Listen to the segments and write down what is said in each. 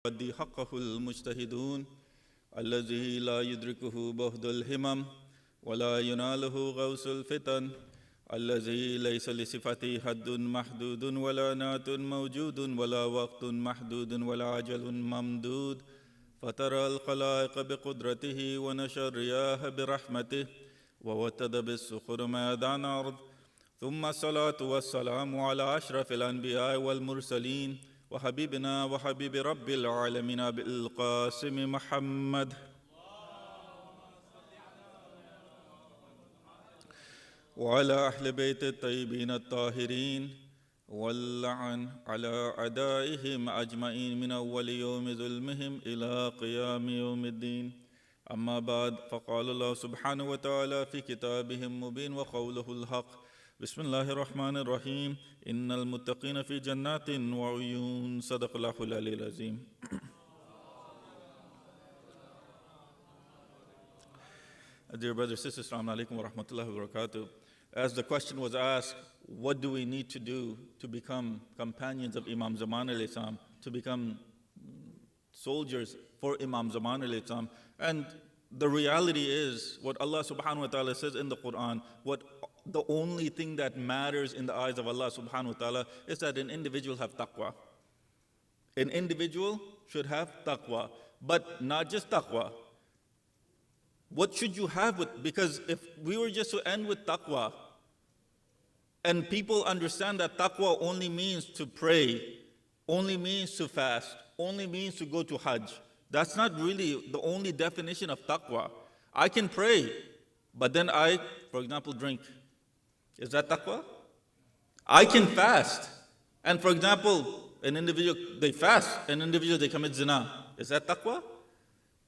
يؤدي حقه المجتهدون الذي لا يدركه بهد الهمم ولا يناله غوث الفتن الذي ليس لصفته حد محدود ولا نعت موجود ولا وقت محدود ولا أجل ممدود فترى الخلائق بقدرته ونشر الرياح برحمته ووتد بالصخور ميدان أرض ثم الصلاة والسلام على أشرف الأنبياء والمرسلين وحبيبنا وحبيب رب العالمين بالقاسم محمد وعلى أهل بيت الطيبين الطاهرين واللعن على أعدائهم أجمعين من أول يوم ظلمهم إلى قيام يوم الدين أما بعد فقال الله سبحانه وتعالى في كتابه المبين وقوله الحق بسم الله الرحمن الرحيم إن المتقين في جنات وعيون صدق الله العلي العظيم. Dear brothers and sisters, Assalamu alaikum wa rahmatullahi wa barakatuh. As the question was asked, what do we need to do to become companions of Imam Zaman alayhi salam, to become soldiers for Imam Zaman alayhi salam? And the reality is, what Allah subhanahu wa ta'ala says in the Quran, the only thing that matters in the eyes of Allah subhanahu wa ta'ala is that an individual have taqwa. An individual should have taqwa, but not just taqwa. What should you have with, because if we were just to end with taqwa, and people understand that taqwa only means to pray, only means to fast, only means to go to Hajj, that's not really the only definition of taqwa. I can pray, but then I, for example, drink. Is that taqwa? I can fast, and for example, an individual, they fast, an individual, they commit zina. Is that taqwa?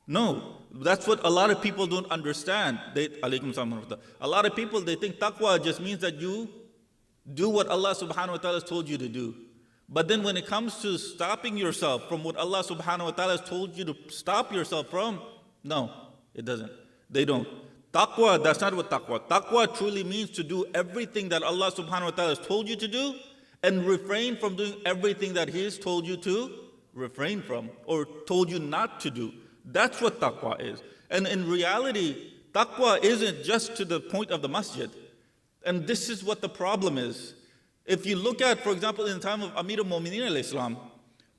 No, that's what a lot of people don't understand. A lot of people, they think taqwa just means that you do what Allah subhanahu wa ta'ala has told you to do. But then when it comes to stopping yourself from what Allah subhanahu wa ta'ala has told you to stop yourself from, no, it doesn't. They don't. Taqwa, that's not what taqwa. Taqwa truly means to do everything that Allah subhanahu wa ta'ala has told you to do and refrain from doing everything that He has told you to refrain from or told you not to do. That's what taqwa is. And in reality, taqwa isn't just to the point of the masjid. And this is what the problem is. If you look at, for example, in the time of Amir al-Mu'mineen al-Islam,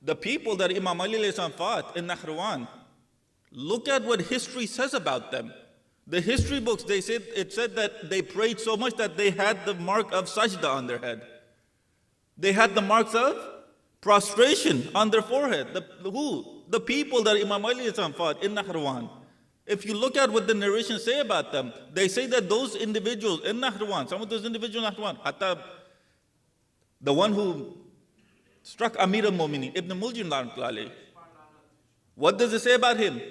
the people that Imam Ali al-Islam fought in Nahrawan, look at what history says about them. The history books, it said that they prayed so much that they had the mark of sajda on their head. They had the marks of prostration on their forehead. The people that Imam Ali al-Islam fought in Nahrawan. If you look at what the narrations say about them, they say that those individuals in Nahrawan, some of those individuals in Nahrawan, hatta the one who struck Amir al-Mu'mineen, Ibn Muljim, what does it say about him?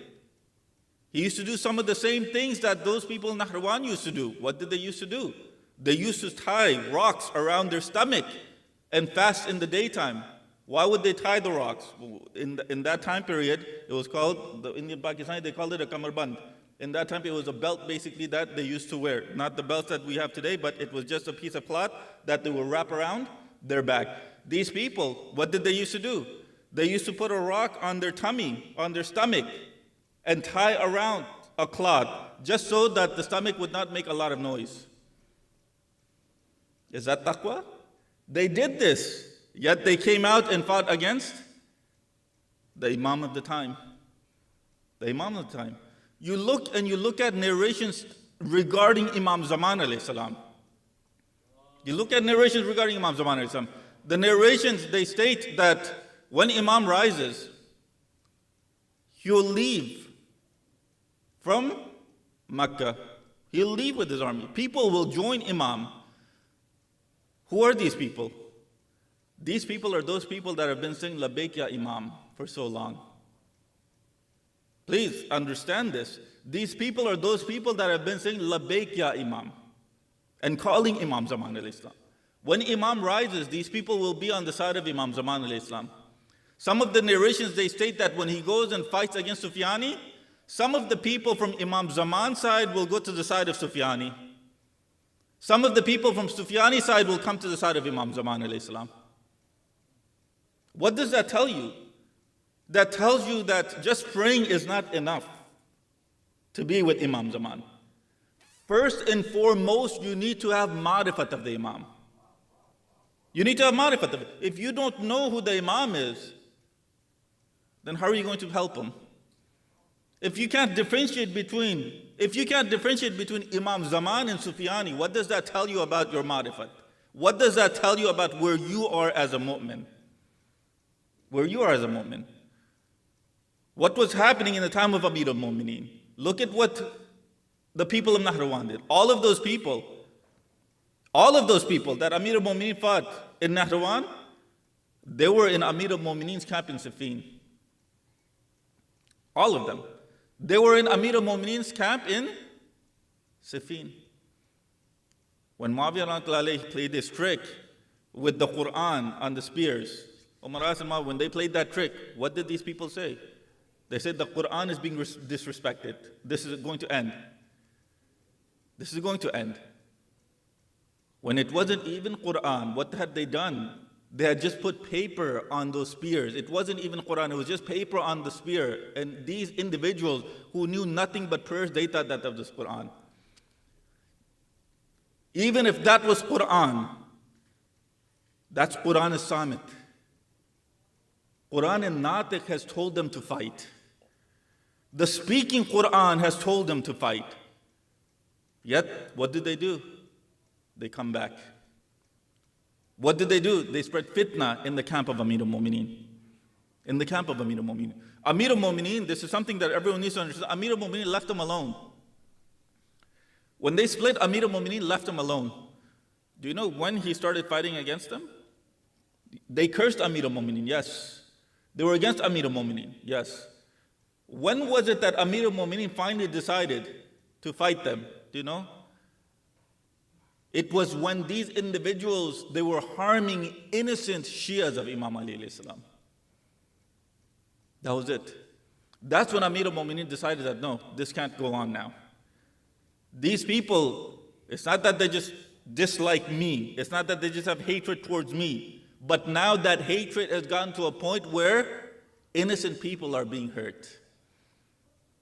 He used to do some of the same things that those people in Nahrawan used to do. What did they used to do? They used to tie rocks around their stomach and fast in the daytime. Why would they tie the rocks? In that time period, it was called, in Pakistan, they called it a kamarband. In that time, it was a belt basically that they used to wear. Not the belts that we have today, but it was just a piece of cloth that they would wrap around their back. These people, what did they used to do? They used to put a rock on their tummy, on their stomach, and tie around a cloth, just so that the stomach would not make a lot of noise. Is that taqwa? They did this, yet they came out and fought against the Imam of the time. The Imam of the time. You look at narrations regarding Imam Zaman alayhi salam. You look at narrations regarding Imam Zaman alayhi salam. The narrations, they state that when Imam rises, he will leave from Makkah. He'll leave with his army. People will join Imam. Who are these people? These people are those people that have been saying Labbaik Ya Imam for so long. Please understand this. These people are those people that have been saying Labbaik Ya Imam and calling Imam Zaman al-Islam. When Imam rises, these people will be on the side of Imam Zaman al-Islam. Some of the narrations, they state that when he goes and fights against Sufyani, some of the people from Imam Zaman's side will go to the side of Sufyani. Some of the people from Sufyani's side will come to the side of Imam Zaman alayhi salam. What does that tell you? that tells you that just praying is not enough to be with Imam Zaman. First and foremost, you need to have ma'rifat of the Imam. You need to have ma'rifat of it. If you don't know who the Imam is, then how are you going to help him? If you can't differentiate between Imam Zaman and Sufyani, what does that tell you about your ma'rifat? What does that tell you about where you are as a mu'min? Where you are as a mu'min. What was happening in the time of Amir al-Mu'mineen? Look at what the people of Nahrawan did. All of those people that Amir al-Mu'mineen fought in Nahrawan, they were in Amir al-Mu'mineen's camp in Siffin. All of them. They were in Amir al-Mu'mineen's camp in Siffin. When Muawiyah played this trick with the Quran on the spears, Umar asked him, when they played that trick, what did these people say? They said the Quran is being disrespected. This is going to end. This is going to end. When it wasn't even Quran, what had they done? They had just put paper on those spears. It wasn't even Quran, it was just paper on the spear. And these individuals who knew nothing but prayers, they thought that was Quran. Even if that was Quran, that's Quran as-Samit. Quran al-Natiq has told them to fight. The speaking Quran has told them to fight. Yet, what did they do? They come back. What did they do? They spread fitna in the camp of Amir al-Mu'mineen. In the camp of Amir al-Mu'mineen. Amir al-Mu'mineen, this is something that everyone needs to understand. Amir al-Mu'mineen left them alone. When they split, Amir al-Mu'mineen left them alone. Do you know when he started fighting against them? They cursed Amir al-Mu'mineen, yes. They were against Amir al-Mu'mineen, yes. When was it that Amir al-Mu'mineen finally decided to fight them? Do you know? It was when these individuals, they were harming innocent Shias of Imam Ali alayhi salam. That was it. That's when Amir al-Mu'mineen decided that no, this can't go on now. These people, it's not that they just dislike me. It's not that they just have hatred towards me. But now that hatred has gotten to a point where innocent people are being hurt.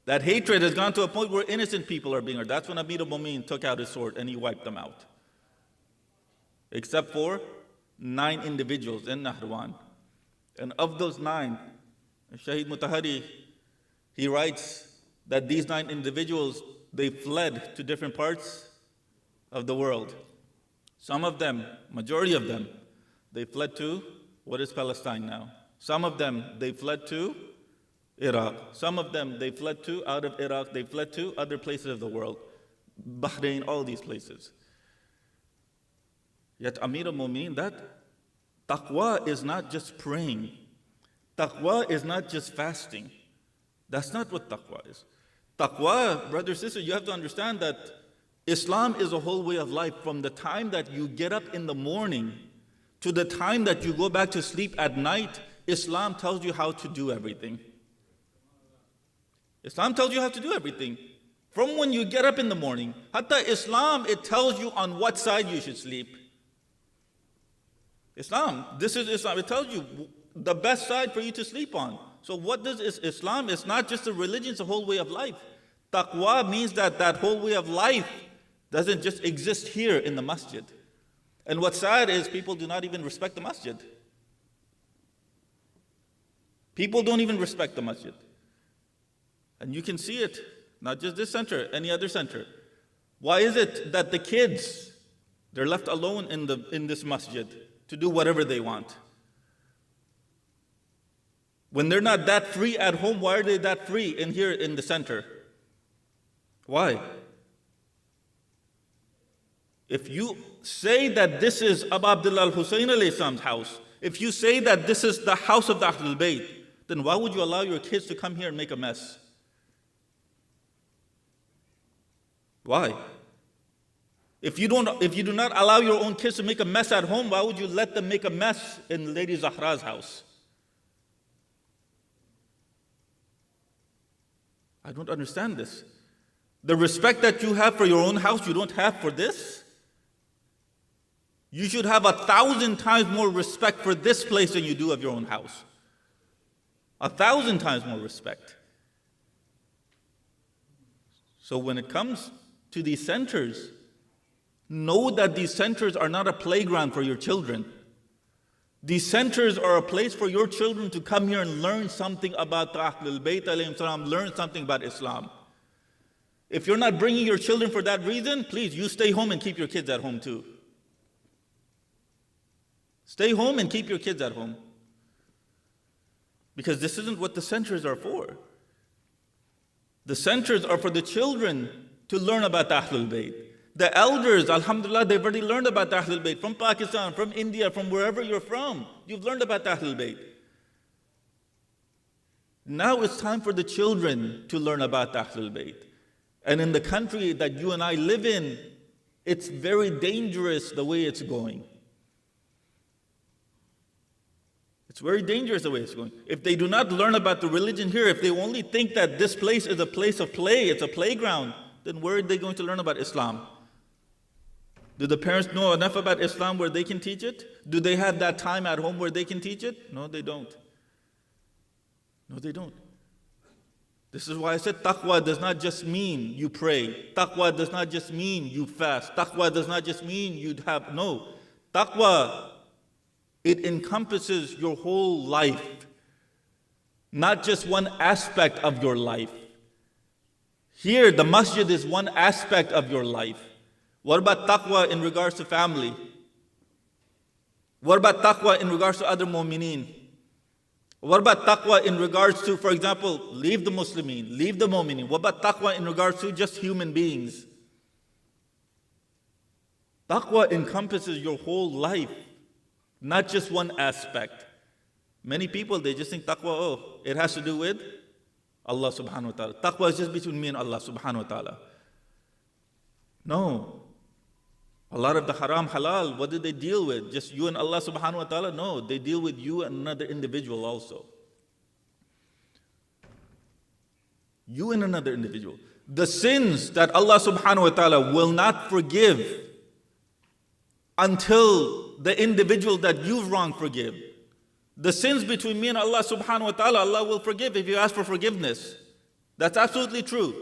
That hatred has gone to a point where innocent people are being hurt. That's when Amir al-Mu'mineen took out his sword and he wiped them out. Except for 9 individuals in Nahrawan. And of those 9, Shahid Mutahari, he writes that these 9 individuals, they fled to different parts of the world. Some of them, majority of them, they fled to what is Palestine now. Some of them, they fled to Iraq. Some of them, they fled to, out of Iraq, they fled to other places of the world. Bahrain, all these places. Yet Amir al-Mu'mineen, that taqwa is not just praying. Taqwa is not just fasting. That's not what taqwa is. Taqwa, brothers and sisters, you have to understand that Islam is a whole way of life. From the time that you get up in the morning to the time that you go back to sleep at night, Islam tells you how to do everything. Islam tells you how to do everything. From when you get up in the morning, hatta Islam, it tells you on what side you should sleep. Islam, this is Islam. It tells you the best side for you to sleep on. So what does Islam? It's not just a religion, it's a whole way of life. Taqwa means that that whole way of life doesn't just exist here in the masjid. And what's sad is people do not even respect the masjid. People don't even respect the masjid. And you can see it, not just this center, any other center. Why is it that the kids, they're left alone in this masjid to do whatever they want? When they're not that free at home, why are they that free in here in the center? Why? If you say that this is Abu Abdullah al-Hussein alayhi salam's house, if you say that this is the house of the Ahlul Bayt, then why would you allow your kids to come here and make a mess? Why? If you do not allow your own kids to make a mess at home, why would you let them make a mess in Lady Zahra's house? I don't understand this. The respect that you have for your own house, you don't have for this? You should have 1,000 times more respect for this place than you do of your own house. 1,000 times more respect. So when it comes to these centers, know that these centers are not a playground for your children. These centers are a place for your children to come here and learn something about Ahlul Bayt alayhim salam, learn something about Islam. If you're not bringing your children for that reason, please, you stay home and keep your kids at home too. Stay home and keep your kids at home. Because this isn't what the centers are for. The centers are for the children to learn about Ahlul Bayt. The elders, alhamdulillah, they've already learned about Ahlul Bayt from Pakistan, from India, from wherever you're from. You've learned about Ahlul Bayt. Now it's time for the children to learn about Ahlul Bayt. And in the country that you and I live in, it's very dangerous the way it's going. It's very dangerous the way it's going. If they do not learn about the religion here, if they only think that this place is a place of play, it's a playground, then where are they going to learn about Islam? Do the parents know enough about Islam where they can teach it? Do they have that time at home where they can teach it? No, they don't. No, they don't. This is why I said taqwa does not just mean you pray. Taqwa does not just mean you fast. Taqwa does not just mean you have, no. Taqwa, it encompasses your whole life, not just one aspect of your life. Here, the masjid is one aspect of your life. What about taqwa in regards to family? What about taqwa in regards to other mu'mineen? What about taqwa in regards to, for example, leave the Muslimin, leave the mu'mineen? What about taqwa in regards to just human beings? Taqwa encompasses your whole life, not just one aspect. Many people, they just think taqwa, oh, it has to do with Allah subhanahu wa ta'ala. Taqwa is just between me and Allah subhanahu wa ta'ala. No. A lot of the haram, halal, what do they deal with? Just you and Allah subhanahu wa ta'ala? No, they deal with you and another individual also. You and another individual. The sins that Allah subhanahu wa ta'ala will not forgive until the individual that you've wronged forgive. The sins between me and Allah subhanahu wa ta'ala, Allah will forgive if you ask for forgiveness. That's absolutely true.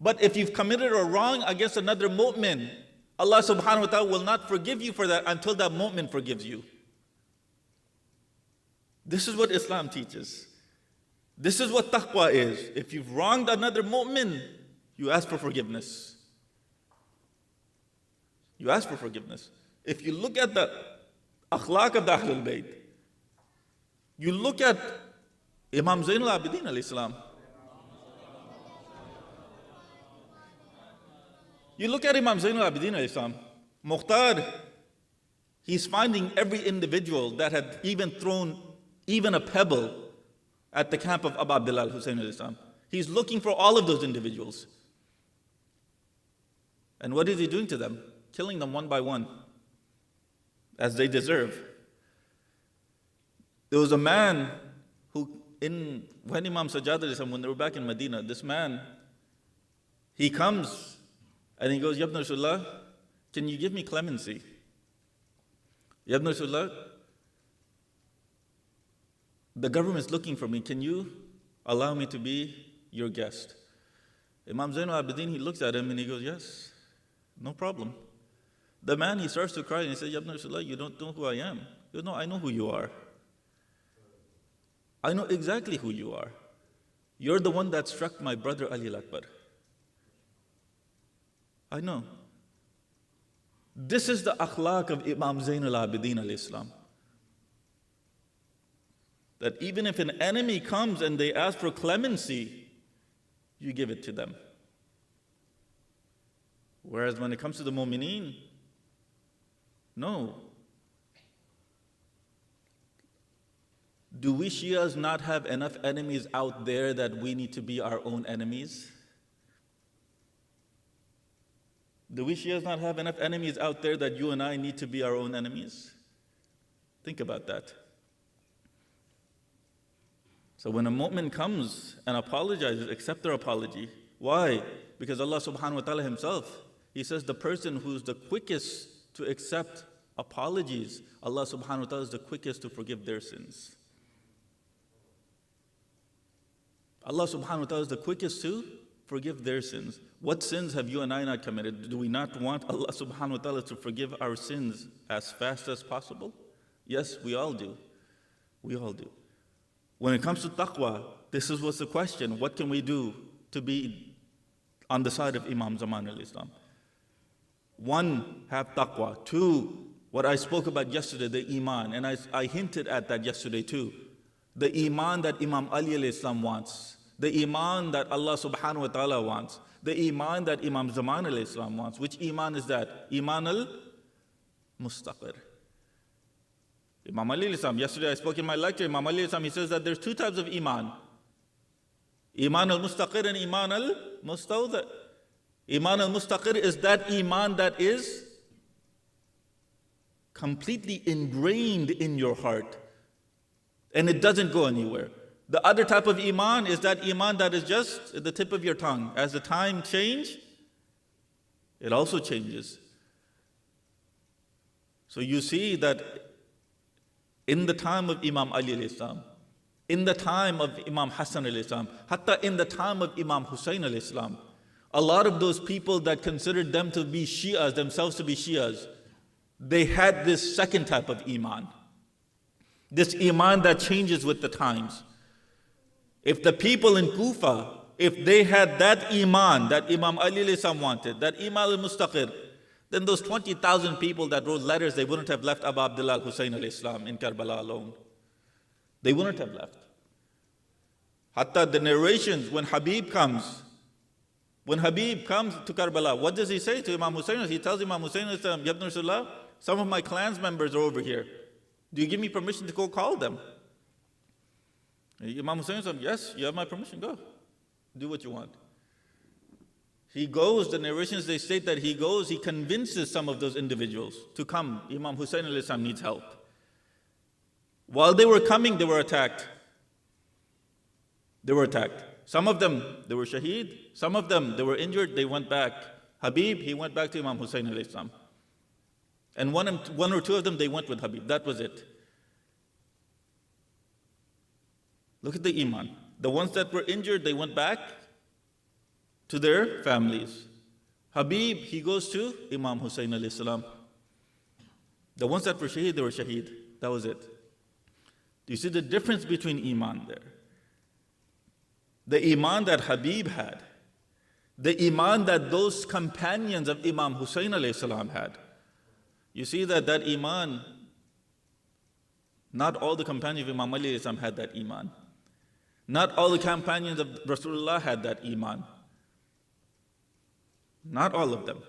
But if you've committed a wrong against another mu'min, Allah subhanahu wa ta'ala will not forgive you for that until that mu'min forgives you. This is what Islam teaches. This is what taqwa is. If you've wronged another mu'min, you ask for forgiveness. You ask for forgiveness. If you look at the akhlaq of the Ahlul Bayt, you look at Imam Zainul Abidin alayhi salam. You look at Imam Zainul Abidin alayhi salam, Mukhtar, he's finding every individual that had even thrown even a pebble at the camp of Abu Abdullah al-Hussein alayhi salam. He's looking for all of those individuals. And what is he doing to them? Killing them one by one, as they deserve. There was a man who, when Imam Sajjad alayhi salam, when they were back in Medina, this man, he comes and he goes, Ya Ibn Rasulullah, can you give me clemency? Ya Ibn Rasulullah, the government's looking for me. Can you allow me to be your guest? Imam Zainul Abidin, he looks at him and he goes, yes, no problem. The man, he starts to cry and he says, Ya Ibn Rasulullah, you don't know who I am. He goes, no, I know who you are. I know exactly who you are. You're the one that struck my brother Ali al-Akbar. I know. This is the akhlaq of Imam Zainul Abidin alayhi salam. That even if an enemy comes and they ask for clemency, you give it to them. Whereas when it comes to the mu'mineen, no. Do we Shias not have enough enemies out there that we need to be our own enemies? Do we Shias not have enough enemies out there that you and I need to be our own enemies? Think about that. So when a mu'min comes and apologizes, accept their apology. Why? Because Allah subhanahu wa ta'ala himself, He says the person who's the quickest to accept apologies, Allah subhanahu wa ta'ala is the quickest to forgive their sins. Allah subhanahu wa ta'ala is the quickest to forgive their sins. What sins have you and I not committed? Do we not want Allah subhanahu wa ta'ala to forgive our sins as fast as possible? Yes, we all do. We all do. When it comes to taqwa, this is what's the question. What can we do to be on the side of Imam Zaman al-Islam? One, have taqwa. Two, what I spoke about yesterday, the iman. And I hinted at that yesterday too. The iman that Imam Ali al-Islam wants. The iman that Allah subhanahu wa ta'ala wants. The iman that Imam Zaman al-Islam wants. Which iman is that? Iman al-Mustaqir. Imam Ali al-Islam, yesterday I spoke in my lecture, Imam Ali al-Islam, he says that there's two types of iman. Iman al-Mustaqir and Iman al-Mustawda. Iman al-Mustaqir is that iman that is completely ingrained in your heart. And it doesn't go anywhere. The other type of iman is that iman that is just at the tip of your tongue. As the time changes, it also changes. So you see that in the time of Imam Ali al-Islam, in the time of Imam Hassan al-Islam, hatta in the time of Imam Hussein al-Islam, a lot of those people that considered them to be Shias, themselves to be Shias, they had this second type of iman. This iman that changes with the times. If the people in Kufa, if they had that iman that Imam Ali al-Islam wanted, that iman al-Mustaqir, then those 20,000 people that wrote letters, they wouldn't have left Abu Abdullah al-Hussein al-Islam in Karbala alone. They wouldn't have left. Hatta the narrations, when Habib comes to Karbala, what does he say to Imam Hussein? He tells Imam Hussein, Ya Ibn Rasulullah, some of my clans members are over here. Do you give me permission to go call them? Imam Hussein said, yes, you have my permission, go. Do what you want. He goes, the narrations, they state that he goes, he convinces some of those individuals to come. Imam Hussein al-Islam needs help. While they were coming, they were attacked. They were attacked. Some of them, they were shaheed. Some of them, they were injured, they went back. Habib, he went back to Imam Hussein al-Islam. And one or two of them, they went with Habib. That was it. Look at the iman. The ones that were injured, they went back to their families. Habib, he goes to Imam Hussein alayhi salam. The ones that were shaheed, they were shaheed. That was it. Do you see the difference between iman there? The iman that Habib had, the iman that those companions of Imam Hussein alayhi salam had. You see that iman, not all the companions of Imam Ali alayhi salam had that iman. Not all the companions of Rasulullah had that iman. Not all of them.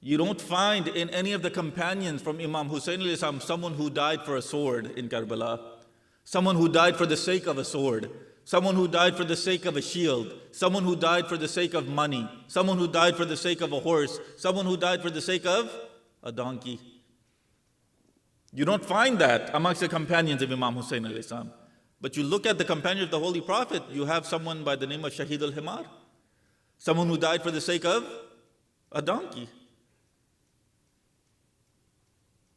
You don't find in any of the companions from Imam Hussein alayhi salam someone who died for a sword in Karbala, someone who died for the sake of a sword, someone who died for the sake of a shield, someone who died for the sake of money, someone who died for the sake of a horse, someone who died for the sake of a donkey. You don't find that amongst the companions of Imam Hussein alayhi salam. But you look at the companion of the Holy Prophet, you have someone by the name of Shahid al-Himar, someone who died for the sake of a donkey.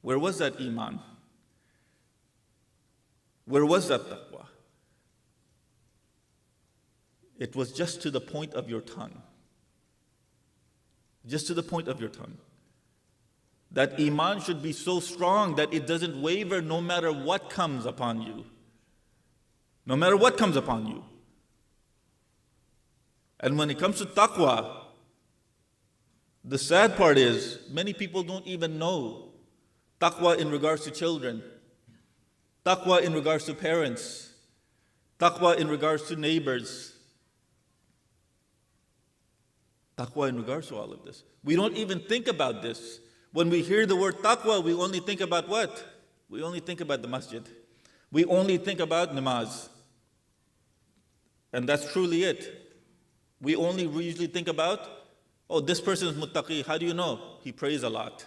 Where was that iman? Where was that taqwa? It was just to the point of your tongue. Just to the point of your tongue. That iman should be so strong that it doesn't waver no matter what comes upon you. No matter what comes upon you. And when it comes to taqwa, the sad part is many people don't even know taqwa in regards to children, taqwa in regards to parents, taqwa in regards to neighbors, taqwa in regards to all of this. We don't even think about this. When we hear the word taqwa, we only think about what? We only think about the masjid. We only think about namaz. And that's truly it. We only usually think about, oh, this person is muttaqi. How do you know? He prays a lot.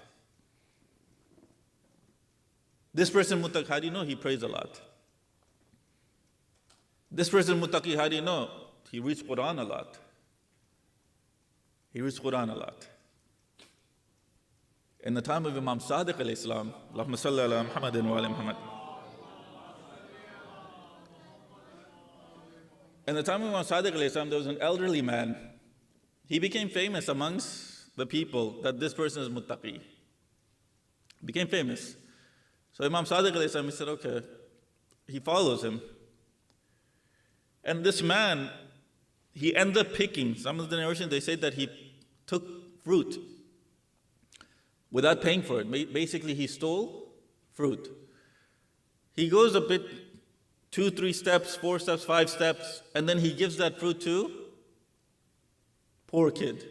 This person muttaqi, how do you know? He prays a lot. This person muttaqi, how do you know? He reads Quran a lot. He reads Quran a lot. In the time of Imam Sadiq alayhi salam, Allahumma salli ala Muhammadin wa ala Muhammad. In the time of Imam Sadiq alayhi salam, there was an elderly man. He became famous amongst the people that this person is muttaqi. Became famous. So Imam Sadiq alayhi salam, he said, okay, he follows him. And this man, he ended up picking, some of the narrations, they say that he took fruit without paying for it. Basically, he stole fruit. He goes a bit, 2, 3 steps, 4 steps, 5 steps, and then he gives that fruit to poor kid.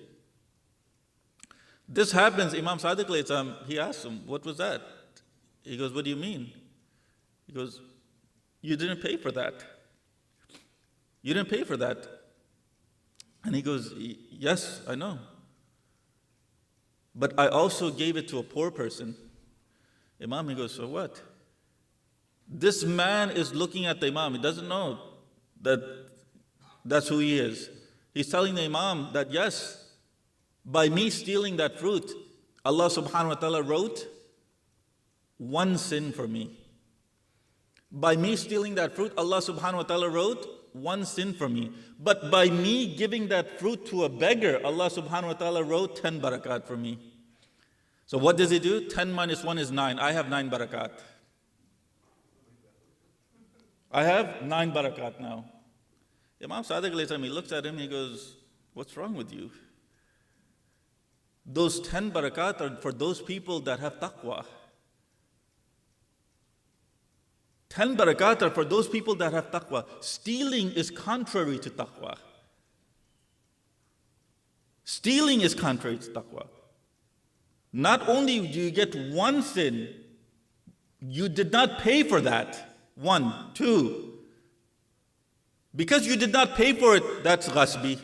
This happens, Imam Sadiq alayhi salam, he asks him, what was that? He goes, what do you mean? He goes, you didn't pay for that. You didn't pay for that. And he goes, yes, I know. But I also gave it to a poor person. Imam, he goes, so what? This man is looking at the Imam. He doesn't know that that's who he is. He's telling the Imam that yes, by me stealing that fruit, Allah subhanahu wa ta'ala wrote one sin for me. By me stealing that fruit, Allah subhanahu wa ta'ala wrote one sin for me. But by me giving that fruit to a beggar, Allah subhanahu wa ta'ala wrote 10 barakat for me. So what does he do? 10 minus 1 is 9. I have 9 barakat. I have 9 barakat now. Imam Sadiq alayhi salam, he looks at him, he goes, what's wrong with you? Those 10 barakat are for those people that have taqwa. 10 barakat are for those people that have taqwa. Stealing is contrary to taqwa. Stealing is contrary to taqwa. Not only do you get one sin, you did not pay for that. 1, 2. Because you did not pay for it, that's ghasbi.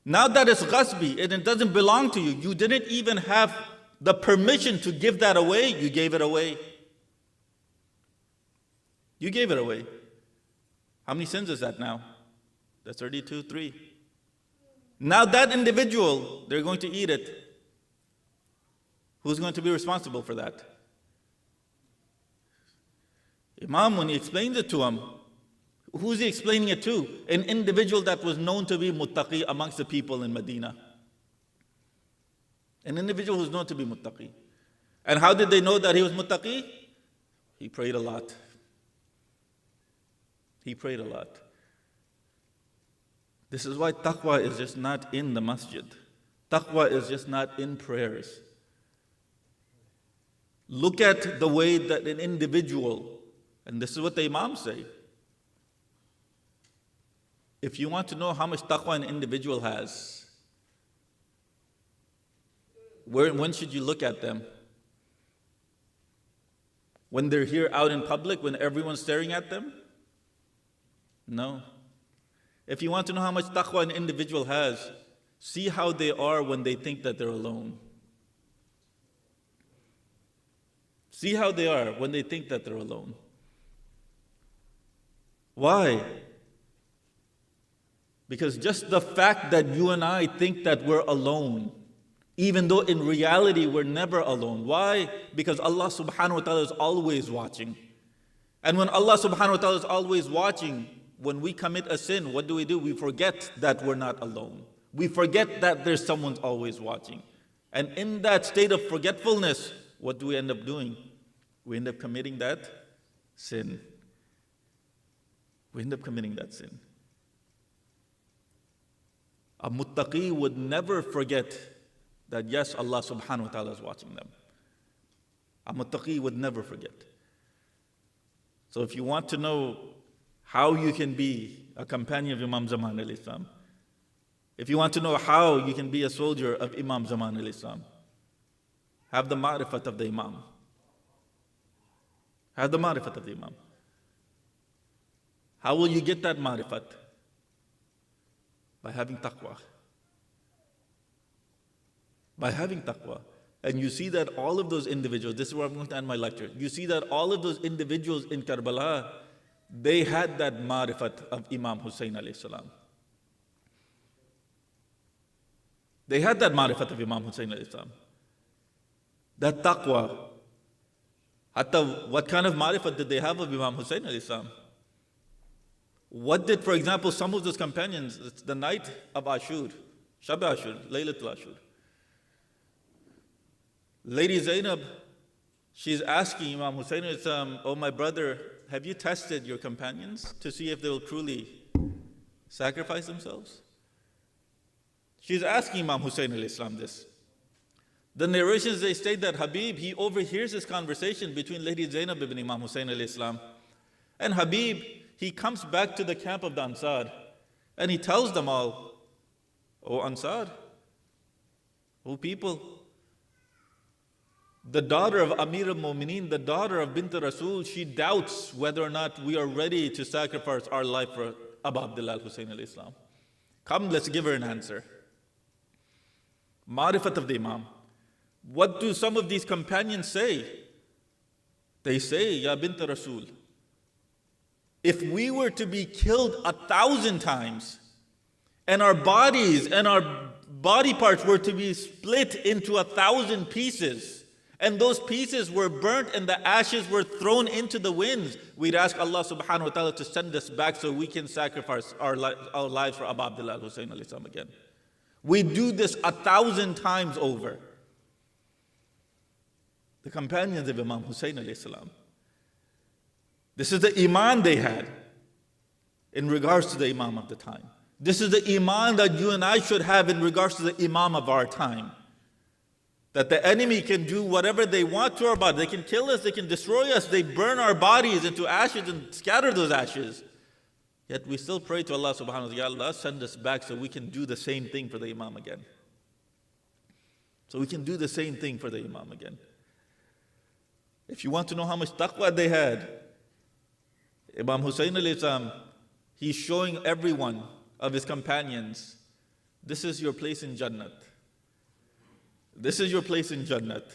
Now that it's ghasbi and it doesn't belong to you, you didn't even have the permission to give that away, you gave it away. You gave it away. How many sins is that now? That's 32, 3. Now that individual, they're going to eat it. Who's going to be responsible for that? Imam, when he explains it to him, who's he explaining it to? An individual that was known to be muttaqi amongst the people in Medina. An individual who's known to be muttaqi. And how did they know that he was muttaqi? He prayed a lot. He prayed a lot. This is why taqwa is just not in the masjid. Taqwa is just not in prayers. Look at the way that an individual, and this is what the Imams say, if you want to know how much taqwa an individual has, when should you look at them? When they're here out in public, when everyone's staring at them? No. If you want to know how much taqwa an individual has, see how they are when they think that they're alone. See how they are when they think that they're alone. Why? Because just the fact that you and I think that we're alone, even though in reality we're never alone. Why? Because Allah subhanahu wa ta'ala is always watching. And when Allah subhanahu wa ta'ala is always watching, when we commit a sin, what do? We forget that we're not alone. We forget that there's someone always watching. And in that state of forgetfulness, what do we end up doing? We end up committing that sin. We end up committing that sin. A muttaqi would never forget that yes, Allah subhanahu wa ta'ala is watching them. A muttaqi would never forget. So if you want to know how you can be a companion of Imam Zaman alayhi salam, if you want to know how you can be a soldier of Imam Zaman alayhi salam, have the ma'rifat of the Imam. Have the ma'rifat of the Imam. How will you get that ma'rifat? By having taqwa. By having taqwa. And you see that all of those individuals, this is where I'm going to end my lecture. You see that all of those individuals in Karbala, they had that ma'rifat of Imam Hussein alayhi salam. They had that ma'rifat of Imam Hussein alayhi salam. That taqwa. Hatta what kind of ma'rifat did they have of Imam Hussein alayhi salam? What did, for example, some of those companions, it's the night of Ashur, Shab Ashur, Laylatul Ashur. Lady Zainab, she's asking Imam Hussein, oh my brother, have you tested your companions to see if they will truly sacrifice themselves? She's asking Imam Hussein al-Islam this. The narrations, they state that Habib, he overhears this conversation between Lady Zainab ibn Imam Hussein al-Islam. And Habib, he comes back to the camp of the Ansar and he tells them all, "O Ansar, O people, the daughter of Amir al-Mu'mineen, the daughter of Bint Rasul, she doubts whether or not we are ready to sacrifice our life for Abu Abdullah al-Hussein al-Islam. Come, let's give her an answer." Marifat of the Imam. What do some of these companions say? They say, "Ya Bint Rasul, if we were to be killed 1,000 times and our bodies and our body parts were to be split into 1,000 pieces and those pieces were burnt and the ashes were thrown into the winds, we'd ask Allah subhanahu wa ta'ala to send us back so we can sacrifice our lives for Abu Abdullah al-Hussein al-Islam again. We do this 1,000 times over." The companions of Imam Hussein al-Islam. This is the iman they had in regards to the imam of the time. This is the iman that you and I should have in regards to the imam of our time. That the enemy can do whatever they want to our body. They can kill us, they can destroy us, they burn our bodies into ashes and scatter those ashes. Yet we still pray to Allah subhanahu wa ta'ala, "Allah, send us back so we can do the same thing for the imam again." So we can do the same thing for the imam again. If you want to know how much taqwa they had, Imam Hussein al-Islam, he's showing everyone of his companions, this is your place in Jannat. This is your place in Jannat.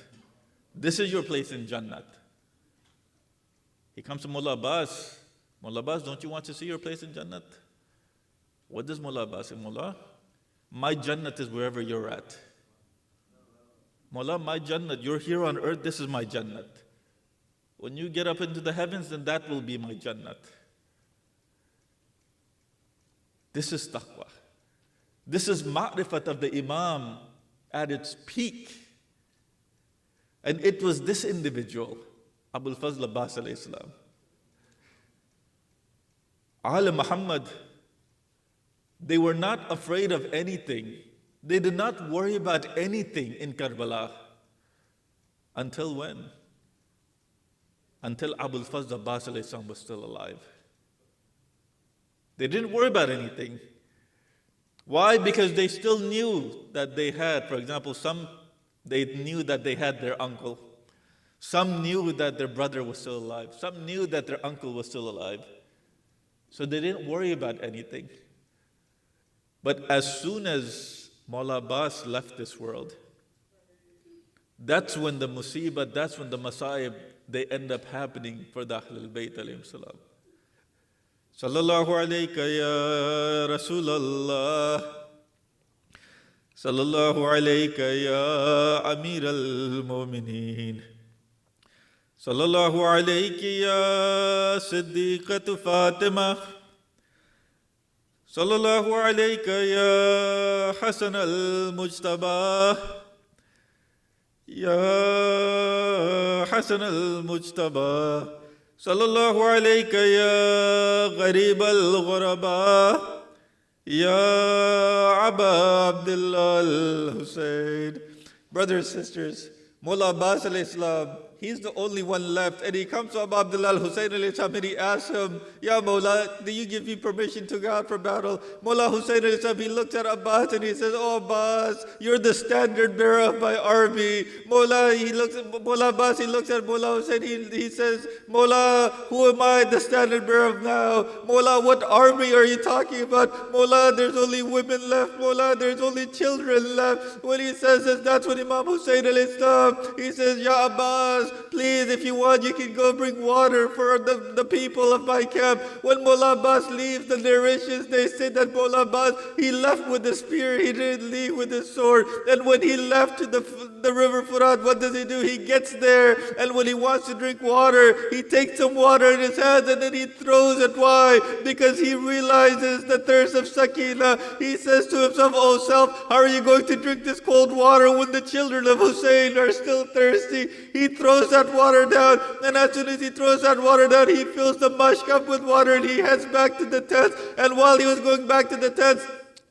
This is your place in Jannat. He comes to Mullah Abbas. Mullah Abbas, don't you want to see your place in Jannat? What does Mullah Abbas say? Mullah, my Jannat is wherever you're at. Mullah, my Jannat, you're here on earth, this is my Jannat. When you get up into the heavens, then that will be my Jannat. This is taqwa. This is ma'rifat of the Imam at its peak. And it was this individual, Abul Fazl Abbas alayhi salam. Ahl Muhammad, they were not afraid of anything. They did not worry about anything in Karbala. Until when? Until Abul Fazl Abbas alayhi salam was still alive. They didn't worry about anything. Why? Because they still knew that they had, for example, they knew that they had their uncle. Some knew that their brother was still alive. Some knew that their uncle was still alive. So they didn't worry about anything. But as soon as Maulana Abbas left this world, that's when the musibah, that's when the masa'ib, they end up happening for the Ahlul Bayt alayhim salam. Sallallahu alayka ya Rasulallah. Sallallahu alayka ya Amir al-Mu'mineen. Sallallahu alayki ya Siddiqatu Fatima. Sallallahu alayka ya Hasan al-Mujtaba. Ya Hasan al-Mujtaba. Sallallahu alayka ya Gharib al-Ghuraba. Ya Aba Abdullah al-Hussein. Brothers and sisters, Mullah Abbas alayhi salam, he's the only one left. And he comes to Abu Abdullah al-Hussein alayhi salam and he asks him, "Ya Mullah, do you give me permission to go out for battle?" Mullah Hussein alayhi salam, he looks at Abbas and he says, "Oh Abbas, you're the standard bearer of my army." Mullah Abbas, he looks at Mullah Hussein, he says, "Mullah, who am I the standard bearer of now? Mullah, what army are you talking about? Mullah, there's only women left. Mullah, there's only children left." When he says this, that's when Imam Hussein alayhi salam, he says, "Ya Abbas, please, if you want, you can go bring water for the people of my camp. When Maulana Abbas leaves, the narrations, they say that Maulana Abbas, he left with the spear, he didn't leave with his sword. And when he left to the river Furat, what does he do? He gets there, and when he wants to drink water, he takes some water in his hands and then he throws it. Why? Because he realizes the thirst of Sakina. He says to himself, oh self, how are you going to drink this cold water when the children of Hussein are still thirsty? He throws that water down, and as soon as he throws that water down, he fills the mush cup with water and he heads back to the tent. And while he was going back to the tent,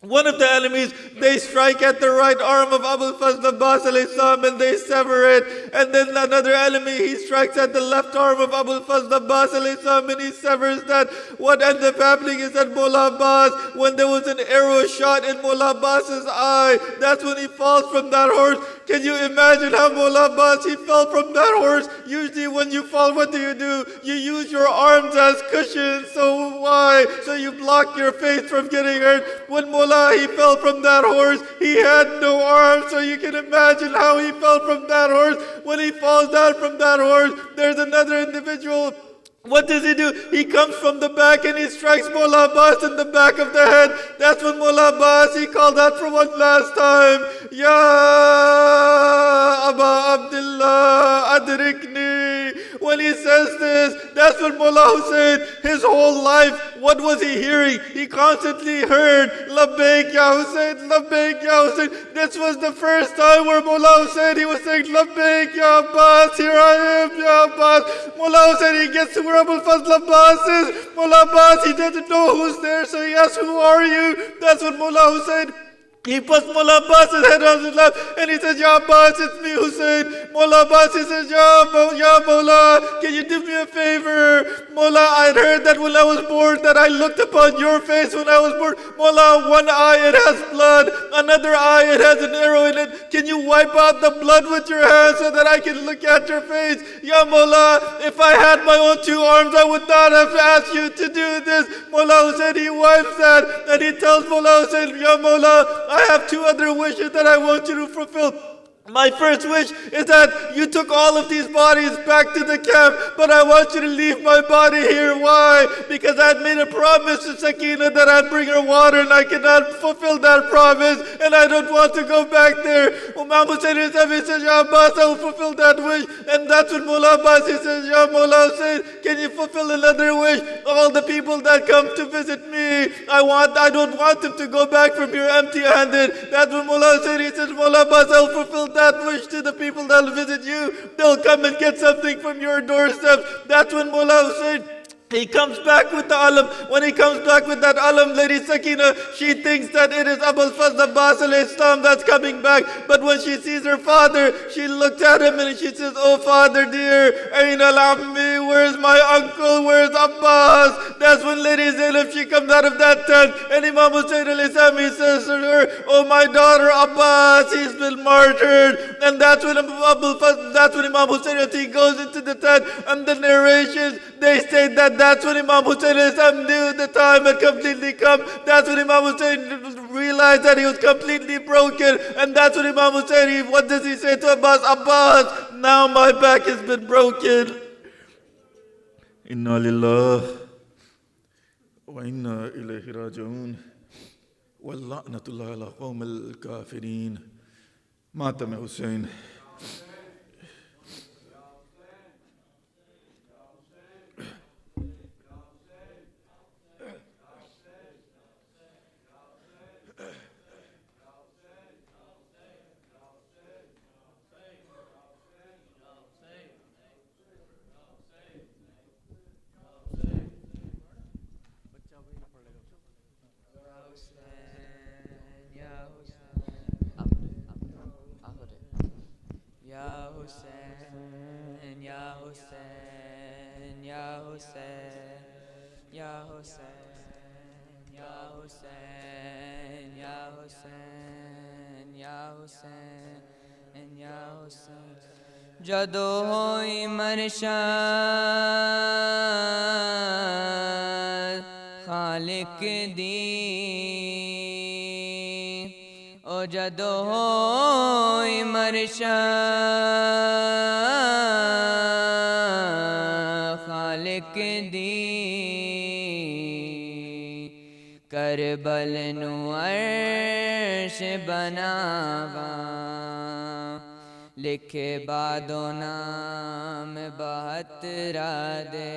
one of the enemies, they strike at the right arm of Abul Fazl Abbas alayhi salam and they sever it. And then another enemy, he strikes at the left arm of Abul Fazl Abbas alayhi salam and he severs that. What ends up happening is that Maulana Abbas, when there was an arrow shot in Maulana Abbas's eye, that's when he falls from that horse. Can you imagine how Maulana Abbas, he fell from that horse? Usually when you fall, what do? You use your arms as cushions. So why? So you block your face from getting hurt. When Maulana, he fell from that horse, he had no arms, so you can imagine how he fell from that horse. When he falls down from that horse, there's another individual. What does he do? He comes from the back and he strikes Maulana Abbas in the back of the head. That's when Maulana Abbas, he called out for one last time, Ya Aba Abdullah Adrikni. When he says this, that's when Maulana Hussein, his whole life, what was he hearing? He constantly heard, Labbaik Ya Hussein, Labbaik Ya Hussein. This was the first time where Maulana Hussein, he was saying, Labbaik Ya Abbas, here I am, Ya Abbas. Maulana Hussein, he gets to where Abul Fazl Abbas is. Maulana Abbas, he doesn't know who's there, so he asks, who are you? That's when Maulana Hussein, he puts Maulana Abbas's head on his lap and he says, Ya Abbas, it's me, Hussein. Maulana Abbas, he says, Ya Maula, can you do me a favor? Maula, I heard that when I was born, that I looked upon your face when I was born. Maula, one eye, it has blood. Another eye, it has an arrow in it. Can you wipe out the blood with your hands so that I can look at your face? Ya Maula, if I had my own two arms, I would not have asked you to do this. Maula Hussein, he wipes that and he tells Maula Hussein, Ya Maula, I have two other wishes that I want you to fulfill. My first wish is that you took all of these bodies back to the camp, but I want you to leave my body here. Why? Because I had made a promise to Sakina that I'd bring her water and I cannot fulfill that promise and I don't want to go back there. Imam Hussein says, Ya Abbas, I will fulfill that wish. And that's when Maulana Abbas, he says, Ya Maulana Hussein, can you fulfill another wish? All the people that come to visit me, I don't want them to go back from here empty-handed. That's when Maulana Hussein, he says, Maulana Abbas, I will fulfill that wish to the people that will visit you. They'll come and get something from your doorstep. That's when Maulana Hussein, he comes back with the alam. When he comes back with that alam, Lady Sakina, she thinks that it is Abul Fazl Abbas alayhi salam that's coming back. But when she sees her father, she looks at him and she says, oh father dear, Aina al-Ammi, where's my uncle, where's Abbas? That's when Lady Zainab, she comes out of that tent and Imam Hussein alayhi salam, he says to her, oh my daughter Abbas, he's been martyred. And that's when Imam Hussein, he goes into the tent, and the narrations, they say that's when Imam Hussein knew the time had completely come. That's when Imam Hussein realized that he was completely broken. And that's when Imam Hussein, what does he say to Abbas? Abbas, now my back has been broken. Inna lillah wa inna ilayhi raji'un. Wa la'natullah ala qawm al-kafirin. Matam Hussein. जदो होई मरशाद खालिक दी ओ जदो होई मरशा खालिक दी करबल नू अर्श बनावा लिखे बादो नाम 72 दे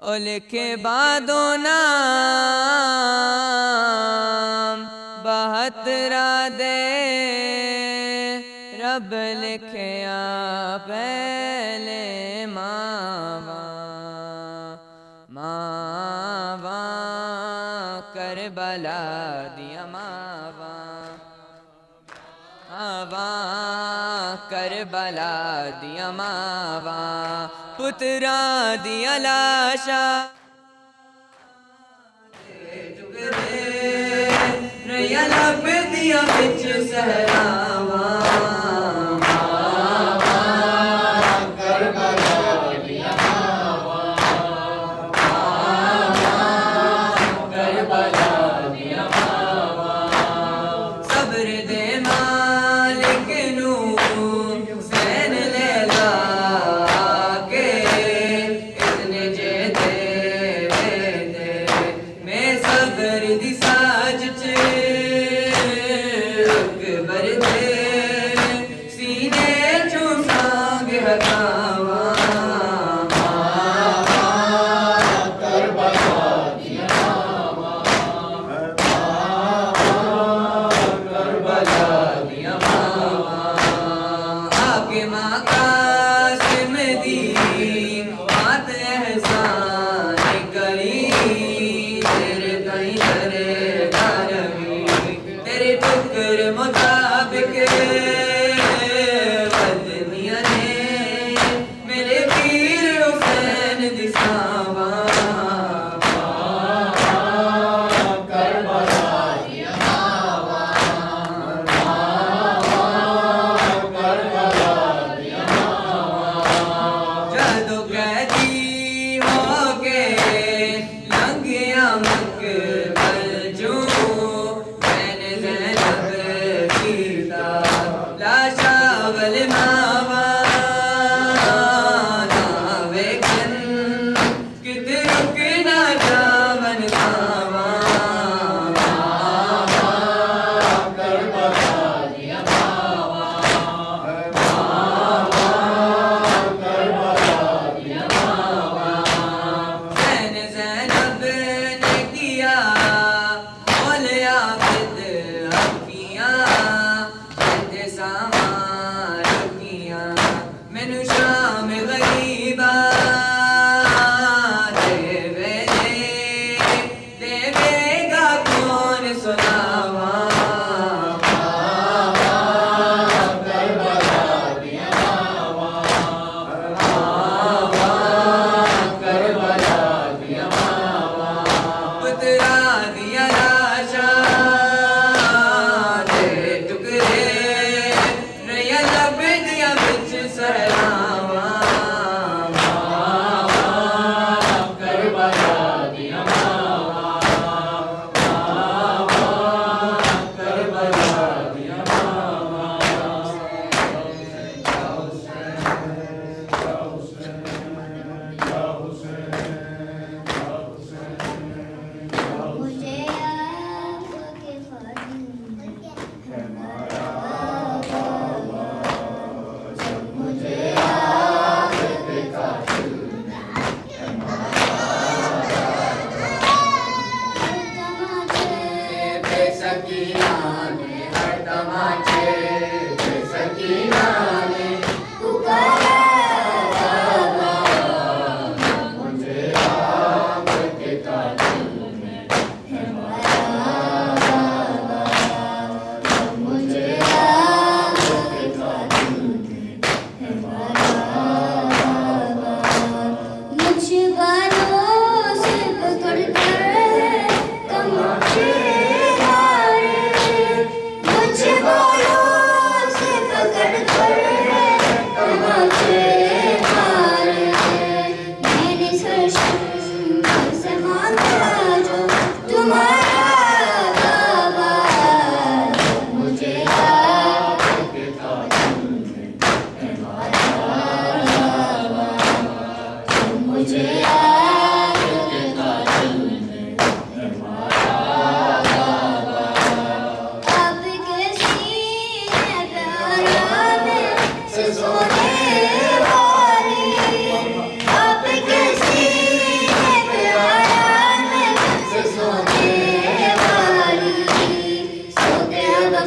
ओ लिखे बादो नाम 72 दे रब लिखे पहले मावा मावा करबला दिया मावा मावा करबला दिया मावा पुत्रा दिया लाशा रैया लब दिया बिच सहरावा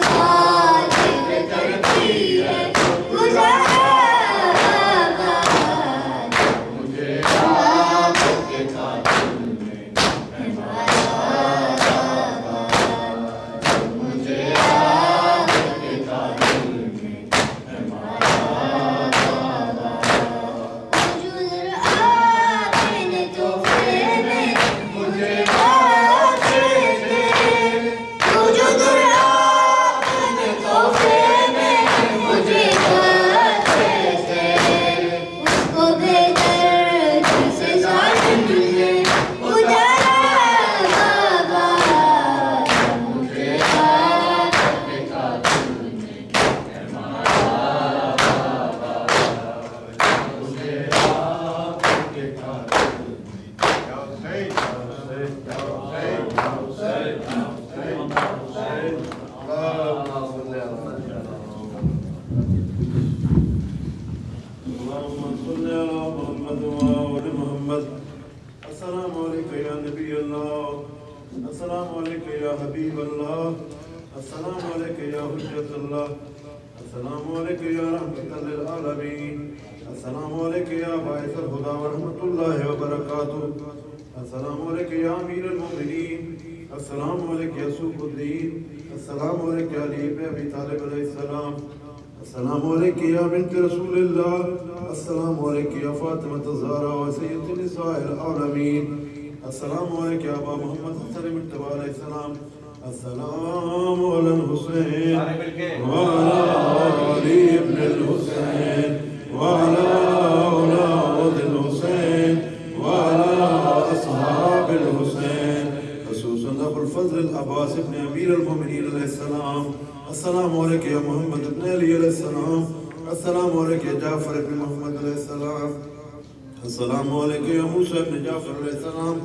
खातिर करती है गुजारा आबाद मुझे आपके खातिर में है मारा आबाद मुझे आपके खातिर में है मारा आबाद जुल्र आपने तोहफे में मुझे बख्शे थे जुल्र आपने तोहफे में मुझे बख्शे थे उसको बेदर्दी से जालिम ने उजाला आबाद मुझे आपके खातिर में है मारा आबाद मुझे आपके खातिर السلام عليك يا نبي الله السلام عليك يا حبيب الله السلام عليك يا حجة الله السلام عليك يا رحمة للعالمين السلام عليك يا باعث الهدى ورحمة الله وبركاته السلام عليك يا أمير المؤمنين السلام عليك يا سوق الدين السلام عليك يا علي بن أبي طالب عليه السلام السلام عليك يا بنت رسول الله السلام عليك يا فاطمة الزهراء وسيدة نساء العالمين السلام عليك يا أبا محمد حسن المجتبى عليه السلام السلام على الحسين وعلى علي بن الحسين وعلى أولاد الحسين وعلى أصحاب الحسين خصوصا أبو الفضل العباس بن أمير المؤمنين عليه السلام السلام عليك يا محمد بن علي عليه السلام السلام عليك يا جعفر بن محمد عليه السلام السلام عليك يا موسى بن جعفر عليه السلام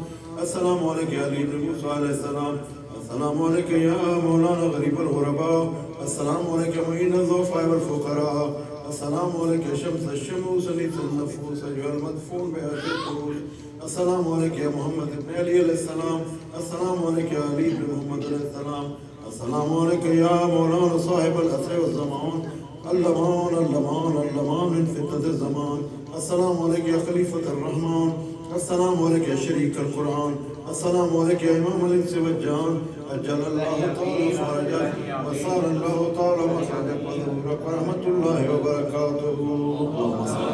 السلام عليك يا علي بن موسى عليه السلام السلام عليك يا مولانا غريب الغرباء السلام عليك يا معين الضعفاء والفقراء السلام عليك يا شمس الشموس انيس النفوس ايها المدفون بهذه القروش السلام عليك يا محمد بن علي عليه السلام السلام عليك يا علي بن محمد عليه السلام السلام عليك يا مولانا صاحب الأسر والزمان اللمان اللمان اللمان من فتنة الزمان السلام عليك يا خليفة الرحمن السلام عليك يا شريك القرآن السلام عليك يا إمام الإنس والجان أجل الله تعالى فرجك وصار الله تعالى مخرجك وظهورك ورحمة الله وبركاته اللهم صل